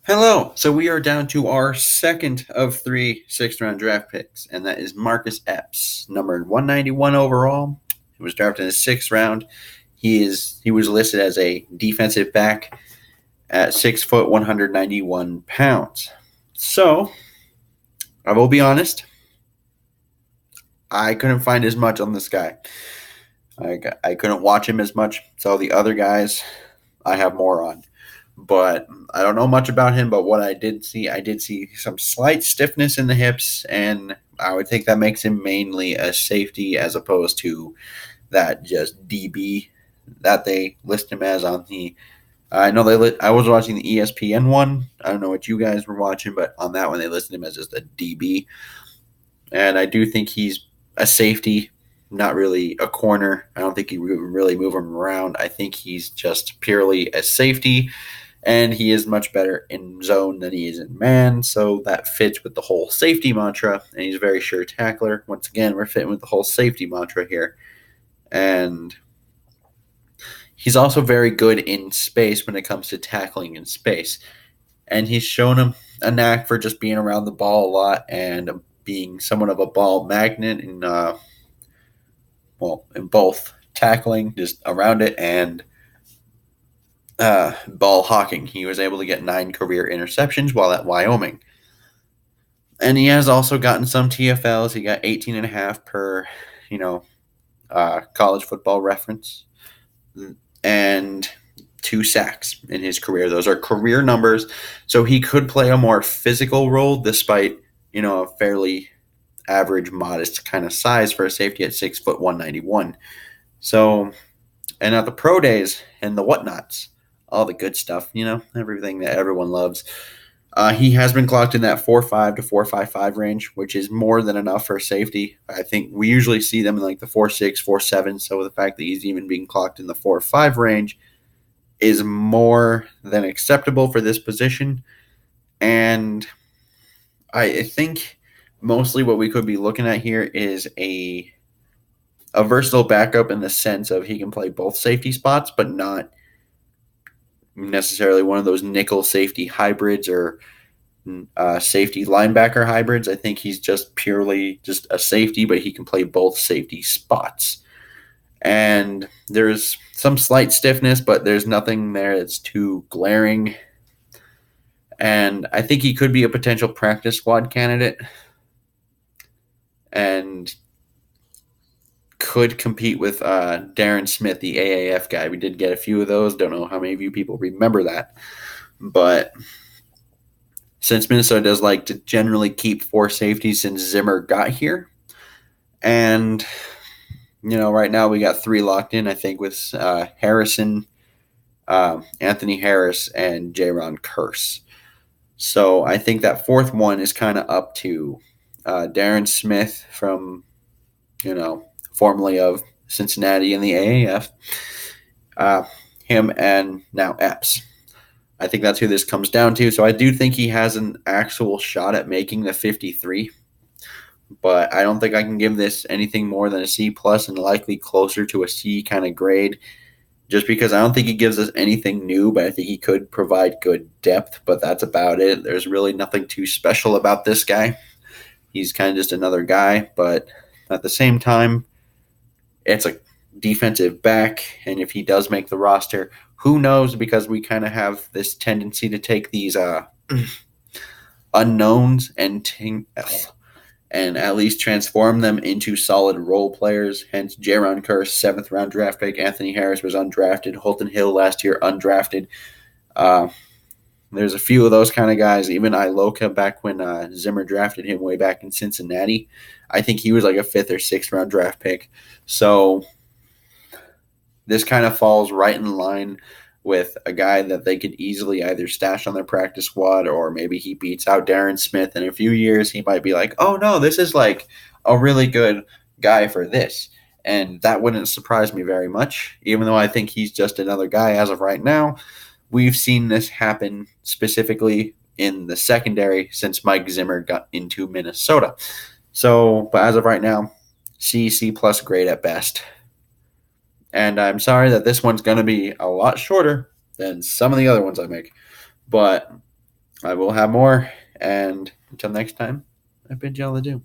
Hello. So we are down to our second of three sixth-round draft picks, and that is Marcus Epps, numbered 191 overall. He was drafted in the sixth round. He was listed as a defensive back at 6 foot 191 pounds. So I will be honest, I couldn't find as much on this guy. I couldn't watch him as much. So the other guys I have more on. But I don't know much about him. But what I did see some slight stiffness in the hips, and I would think that makes him mainly a safety as opposed to that just DB that they list him as on the. I know I was watching the ESPN one. I don't know what you guys were watching, but on that one they listed him as just a DB, and I do think he's a safety, not really a corner. I don't think you really move him around. I think he's just purely a safety, and he is much better in zone than he is in man. So that fits with the whole safety mantra, and he's a very sure tackler. Once again, we're fitting with the whole safety mantra here, and he's also very good in space when it comes to tackling in space. And he's shown him a knack for just being around the ball a lot and being somewhat of a ball magnet in both tackling, just around it, and ball hawking. He was able to get 9 career interceptions while at Wyoming. And he has also gotten some TFLs. He got 18 and a half per, college football reference, and 2 sacks in his career. Those are career numbers. So he could play a more physical role despite, a fairly average, modest kind of size for a safety at 6 foot 191. So, and at the pro days and the whatnots, all the good stuff, everything that everyone loves. He has been clocked in that 4.5 to 4.55 range, which is more than enough for a safety. I think we usually see them in like the 4.6, 4.7. So the fact that he's even being clocked in the 4.5 range is more than acceptable for this position. And I think mostly what we could be looking at here is a versatile backup in the sense of he can play both safety spots, but not necessarily one of those nickel safety hybrids or safety linebacker hybrids. I think he's just purely just a safety, but he can play both safety spots. And there's some slight stiffness, but there's nothing there that's too glaring. And I think he could be a potential practice squad candidate and could compete with Darren Smith, the AAF guy. We did get a few of those. Don't know how many of you people remember that. But since Minnesota does like to generally keep 4 safeties since Zimmer got here, and right now we got 3 locked in, I think, with Harrison, Anthony Harris, and Jaron Curse. So I think that 4th one is kind of up to Darren Smith from, formerly of Cincinnati in the AAF, him, and now Epps. I think that's who this comes down to. So I do think he has an actual shot at making the 53, but I don't think I can give this anything more than a C plus and likely closer to a C kind of grade, just because I don't think he gives us anything new, but I think he could provide good depth, but that's about it. There's really nothing too special about this guy. He's kind of just another guy, but at the same time, it's a defensive back, and if he does make the roster, who knows, because we kind of have this tendency to take these unknowns and at least transform them into solid role players. Hence, Jaron Curse, 7th round draft pick. Anthony Harris was undrafted. Holton Hill last year, undrafted. There's a few of those kind of guys. Even Iloka, back when Zimmer drafted him way back in Cincinnati, I think he was like a 5th or 6th round draft pick. So this kind of falls right in line with a guy that they could easily either stash on their practice squad, or maybe he beats out Darren Smith in a few years. He might be like, oh no, this is like a really good guy for this. And that wouldn't surprise me very much, even though I think he's just another guy as of right now. We've seen this happen specifically in the secondary since Mike Zimmer got into Minnesota. So, but as of right now, C plus grade at best. And I'm sorry that this one's going to be a lot shorter than some of the other ones I make. But I will have more. And until next time, I bid you all adieu.